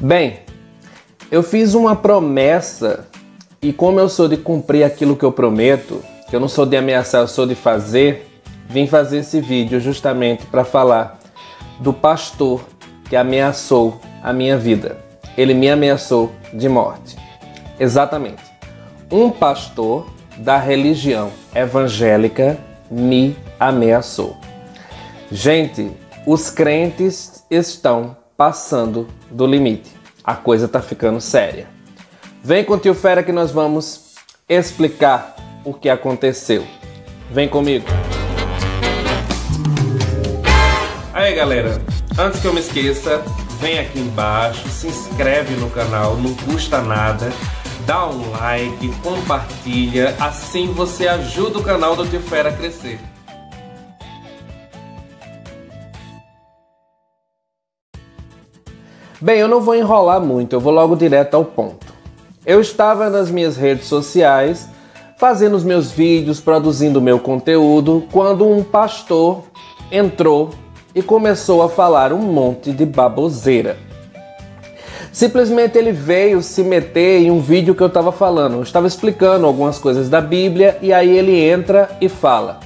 Bem, eu fiz uma promessa e como eu sou de cumprir aquilo que eu prometo, que eu não sou de ameaçar, eu sou de fazer, vim fazer esse vídeo justamente para falar do pastor que ameaçou a minha vida. Ele me ameaçou de morte. Exatamente. Um pastor da religião evangélica me ameaçou. Gente, os crentes estão passando do limite. A coisa tá ficando séria. Vem com o Tio Fera que nós vamos explicar o que aconteceu. Vem comigo. Aí galera, antes que eu me esqueça, vem aqui embaixo, se inscreve no canal, não custa nada. Dá um like, compartilha, assim você ajuda o canal do Tio Fera a crescer. Bem, eu não vou enrolar muito, eu vou logo direto ao ponto. Eu estava nas minhas redes sociais, fazendo os meus vídeos, produzindo o meu conteúdo, quando um pastor entrou e começou a falar um monte de baboseira. Simplesmente ele veio se meter em um vídeo que eu estava falando. Eu estava explicando algumas coisas da Bíblia e aí ele entra e fala: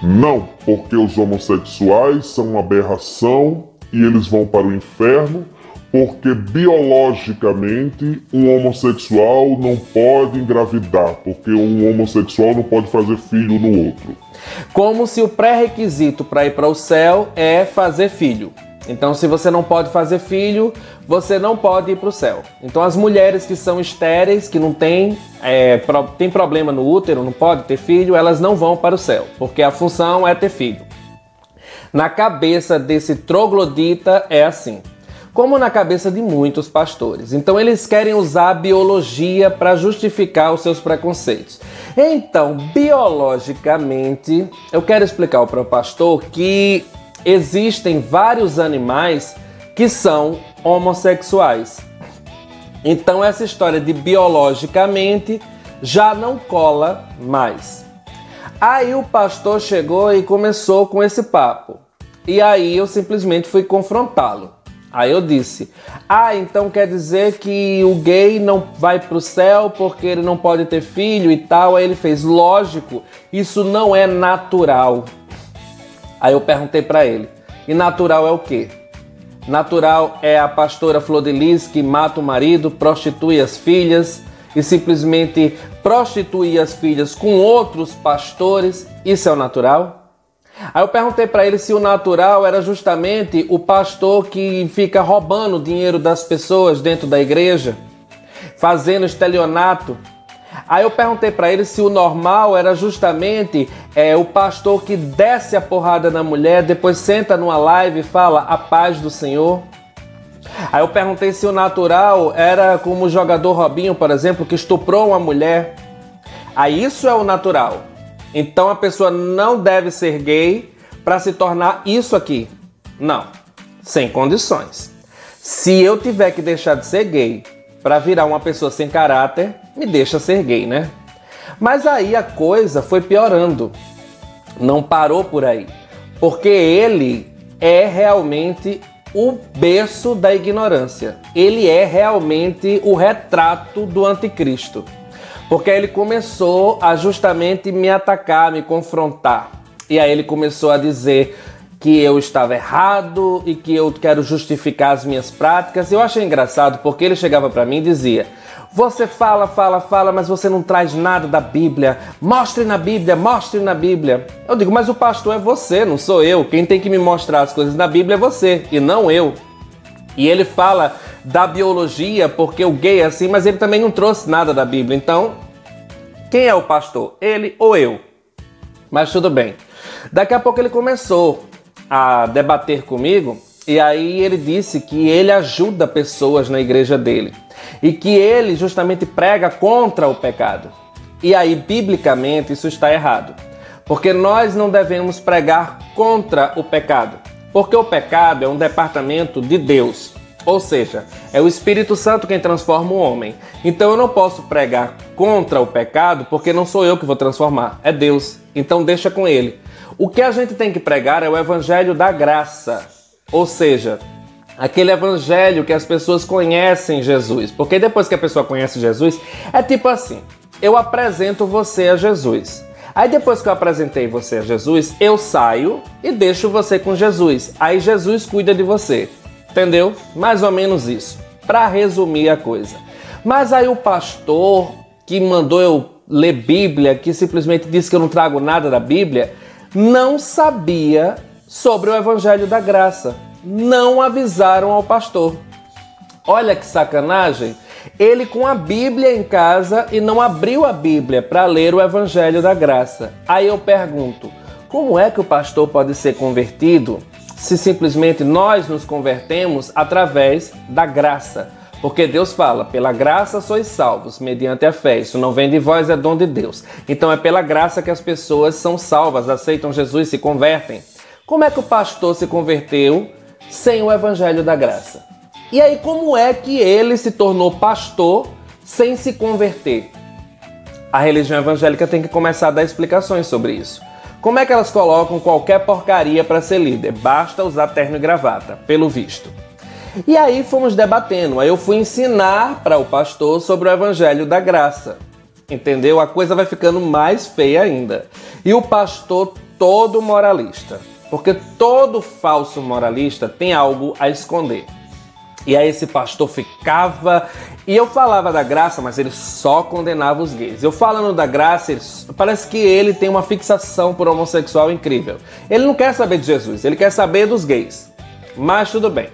não, porque os homossexuais são uma aberração e eles vão para o inferno, porque biologicamente um homossexual não pode engravidar, porque um homossexual não pode fazer filho no outro. Como se o pré-requisito para ir para o céu é fazer filho. Então, se você não pode fazer filho, você não pode ir para o céu. Então, as mulheres que são estéreis, que não tem problema no útero, não pode ter filho, elas não vão para o céu, porque a função é ter filho. Na cabeça desse troglodita é assim, como na cabeça de muitos pastores. Então, eles querem usar a biologia para justificar os seus preconceitos. Então, biologicamente, eu quero explicar para o pastor que existem vários animais que são homossexuais. Então essa história de biologicamente já não cola mais. Aí o pastor chegou e começou com esse papo. E aí eu simplesmente fui confrontá-lo. Aí eu disse: então quer dizer que o gay não vai pro céu porque ele não pode ter filho e tal? Aí ele fez: lógico, isso não é natural. Aí eu perguntei para ele: e natural é o quê? Natural é a pastora Flor de Lis que mata o marido, prostitui as filhas e simplesmente prostitui as filhas com outros pastores? Isso é o natural? Aí eu perguntei para ele se o natural era justamente o pastor que fica roubando dinheiro das pessoas dentro da igreja, fazendo estelionato. Aí eu perguntei para ele se o normal era justamente o pastor que desce a porrada na mulher, depois senta numa live e fala a paz do Senhor. Aí eu perguntei se o natural era como o jogador Robinho, por exemplo, que estuprou uma mulher. Aí isso é o natural. Então a pessoa não deve ser gay para se tornar isso aqui. Não, sem condições. Se eu tiver que deixar de ser gay para virar uma pessoa sem caráter, me deixa ser gay, né? Mas aí a coisa foi piorando. Não parou por aí. Porque ele é realmente o berço da ignorância. Ele é realmente o retrato do anticristo. Porque aí ele começou a justamente me atacar, me confrontar. E aí ele começou a dizer que eu estava errado e que eu quero justificar as minhas práticas. Eu achei engraçado porque ele chegava para mim e dizia: você fala, mas você não traz nada da Bíblia. Mostre na Bíblia, mostre na Bíblia. Eu digo: mas o pastor é você, não sou eu. Quem tem que me mostrar as coisas na Bíblia é você e não eu. E ele fala da biologia porque o gay é assim, mas ele também não trouxe nada da Bíblia. Então, quem é o pastor? Ele ou eu? Mas tudo bem. Daqui a pouco ele começou a debater comigo e aí ele disse que ele ajuda pessoas na igreja dele e que ele justamente prega contra o pecado. E aí, biblicamente, isso está errado, porque nós não devemos pregar contra o pecado, porque o pecado é um departamento de Deus, ou seja, é o Espírito Santo quem transforma o homem. Então eu não posso pregar contra o pecado porque não sou eu que vou transformar, é Deus, então deixa com ele. O que a gente tem que pregar é o evangelho da graça, ou seja, Aquele evangelho que as pessoas conhecem Jesus. Porque depois que a pessoa conhece Jesus, é tipo assim, eu apresento você a Jesus. Aí depois que eu apresentei você a Jesus, eu saio e deixo você com Jesus. Aí Jesus cuida de você. Entendeu? Mais ou menos isso. Para resumir a coisa. Mas aí o pastor que mandou eu ler Bíblia, que simplesmente disse que eu não trago nada da Bíblia, não sabia sobre o evangelho da graça. Não avisaram ao pastor. Olha que sacanagem. Ele com a Bíblia em casa e não abriu a Bíblia para ler o evangelho da graça. Aí eu pergunto, como é que o pastor pode ser convertido se simplesmente nós nos convertemos através da graça? Porque Deus fala, pela graça sois salvos, mediante a fé. Isso não vem de vós, é dom de Deus. Então é pela graça que as pessoas são salvas, aceitam Jesus, se convertem. Como é que o pastor se converteu sem o evangelho da graça? E aí como é que ele se tornou pastor sem se converter? A religião evangélica tem que começar a dar explicações sobre isso. Como é que elas colocam qualquer porcaria para ser líder? Basta usar terno e gravata, pelo visto. E aí fomos debatendo, aí eu fui ensinar para o pastor sobre o evangelho da graça. Entendeu? A coisa vai ficando mais feia ainda. E o pastor todo moralista. Porque todo falso moralista tem algo a esconder. E aí esse pastor ficava... E eu falava da graça, mas ele só condenava os gays. Eu falando da graça, parece que ele tem uma fixação por homossexual incrível. Ele não quer saber de Jesus, ele quer saber dos gays. Mas tudo bem.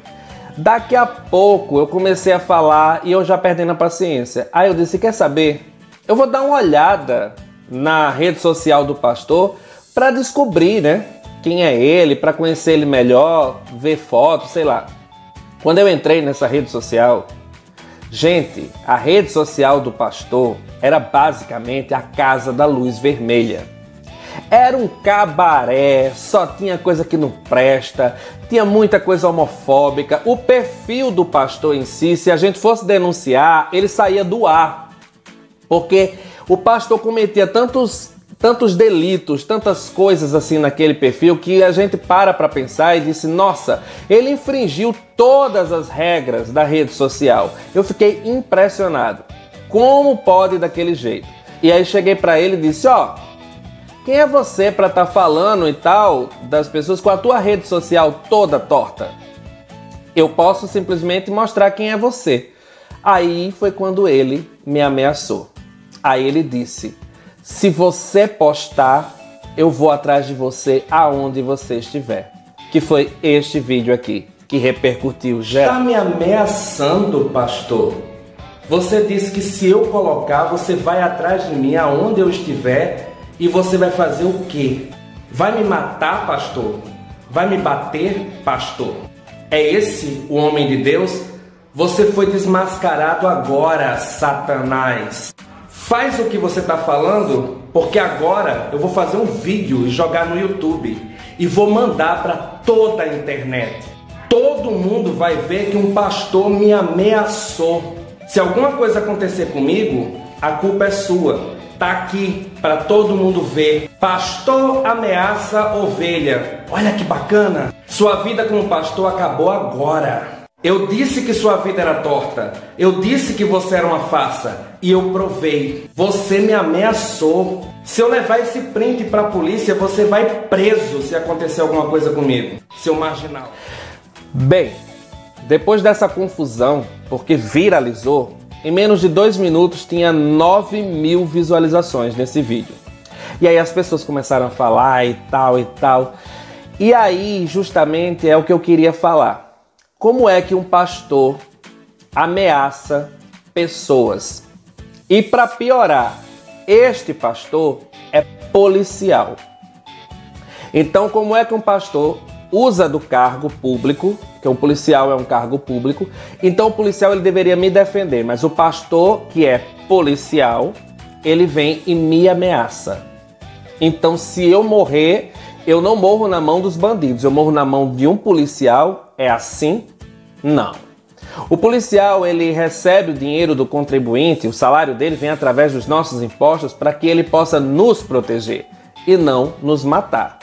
Daqui a pouco eu comecei a falar e eu já perdendo a paciência. Aí eu disse, quer saber? Eu vou dar uma olhada na rede social do pastor para descobrir, né? Quem é ele, para conhecer ele melhor, ver fotos, sei lá. Quando eu entrei nessa rede social, gente, a rede social do pastor era basicamente a Casa da Luz Vermelha. Era um cabaré, só tinha coisa que não presta, tinha muita coisa homofóbica. O perfil do pastor em si, se a gente fosse denunciar, ele saía do ar. Porque o pastor cometia tantos delitos, tantas coisas assim naquele perfil que a gente para pensar e disse, nossa, ele infringiu todas as regras da rede social. Eu fiquei impressionado. Como pode daquele jeito? E aí cheguei para ele e disse, ó, quem é você para estar falando e tal das pessoas com a tua rede social toda torta? Eu posso simplesmente mostrar quem é você. Aí foi quando ele me ameaçou. Aí ele disse, se você postar, eu vou atrás de você aonde você estiver. Que foi este vídeo aqui, que repercutiu geral. Está me ameaçando, pastor? Você disse que se eu colocar, você vai atrás de mim aonde eu estiver e você vai fazer o quê? Vai me matar, pastor? Vai me bater, pastor? É esse o homem de Deus? Você foi desmascarado agora, Satanás. Faz o que você está falando, porque agora eu vou fazer um vídeo e jogar no YouTube e vou mandar para toda a internet. Todo mundo vai ver que um pastor me ameaçou. Se alguma coisa acontecer comigo, a culpa é sua. Tá aqui para todo mundo ver. Pastor ameaça ovelha. Olha que bacana. Sua vida como pastor acabou agora. Eu disse que sua vida era torta. Eu disse que você era uma farsa. E eu provei. Você me ameaçou. Se eu levar esse print para a polícia, você vai preso se acontecer alguma coisa comigo, seu marginal. Bem, depois dessa confusão, porque viralizou, em menos de 2 minutos tinha 9.000 visualizações nesse vídeo. E aí as pessoas começaram a falar e tal e tal. E aí justamente é o que eu queria falar. Como é que um pastor ameaça pessoas? E para piorar, este pastor é policial. Então como é que um pastor usa do cargo público, que o policial é um cargo público, então o policial ele deveria me defender, mas o pastor, que é policial, ele vem e me ameaça. Então se eu morrer, eu não morro na mão dos bandidos, eu morro na mão de um policial. É assim? Não. O policial ele recebe o dinheiro do contribuinte, o salário dele vem através dos nossos impostos para que ele possa nos proteger e não nos matar.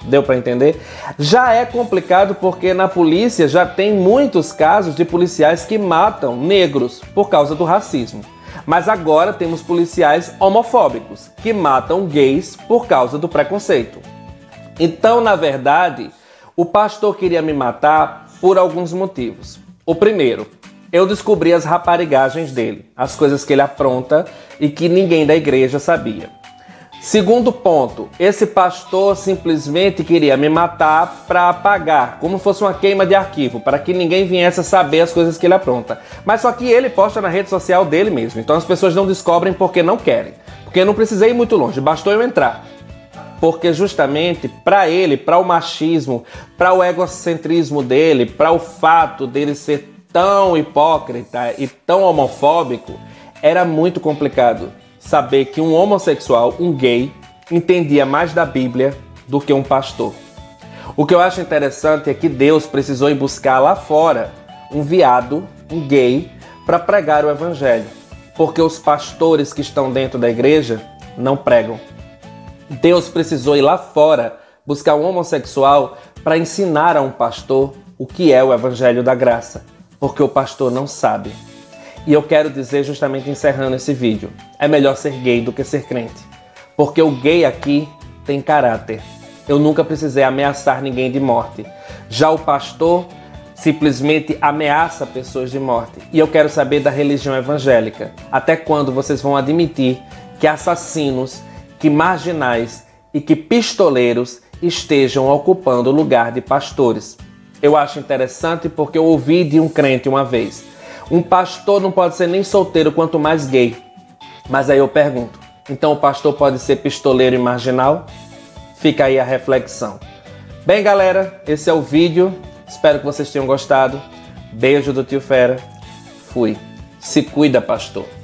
Deu para entender? Já é complicado porque na polícia já tem muitos casos de policiais que matam negros por causa do racismo. Mas agora temos policiais homofóbicos que matam gays por causa do preconceito. Então, na verdade, o pastor queria me matar por alguns motivos. O primeiro, eu descobri as raparigagens dele, as coisas que ele apronta e que ninguém da igreja sabia. Segundo ponto, esse pastor simplesmente queria me matar para apagar, como fosse uma queima de arquivo, para que ninguém viesse a saber as coisas que ele apronta. Mas só que ele posta na rede social dele mesmo, então as pessoas não descobrem porque não querem. Porque eu não precisei ir muito longe, bastou eu entrar. Porque justamente para ele, para o machismo, para o egocentrismo dele, para o fato dele ser tão hipócrita e tão homofóbico, era muito complicado saber que um homossexual, um gay, entendia mais da Bíblia do que um pastor. O que eu acho interessante é que Deus precisou ir buscar lá fora um viado, um gay, para pregar o evangelho. Porque os pastores que estão dentro da igreja não pregam. Deus precisou ir lá fora buscar um homossexual para ensinar a um pastor o que é o evangelho da graça. Porque o pastor não sabe. E eu quero dizer, justamente encerrando esse vídeo, é melhor ser gay do que ser crente. Porque o gay aqui tem caráter. Eu nunca precisei ameaçar ninguém de morte. Já o pastor simplesmente ameaça pessoas de morte. E eu quero saber da religião evangélica. Até quando vocês vão admitir que assassinos, que marginais e que pistoleiros estejam ocupando o lugar de pastores? Eu acho interessante porque eu ouvi de um crente uma vez: um pastor não pode ser nem solteiro, quanto mais gay. Mas aí eu pergunto, então o pastor pode ser pistoleiro e marginal? Fica aí a reflexão. Bem, galera, esse é o vídeo. Espero que vocês tenham gostado. Beijo do Tio Fera. Fui. Se cuida, pastor.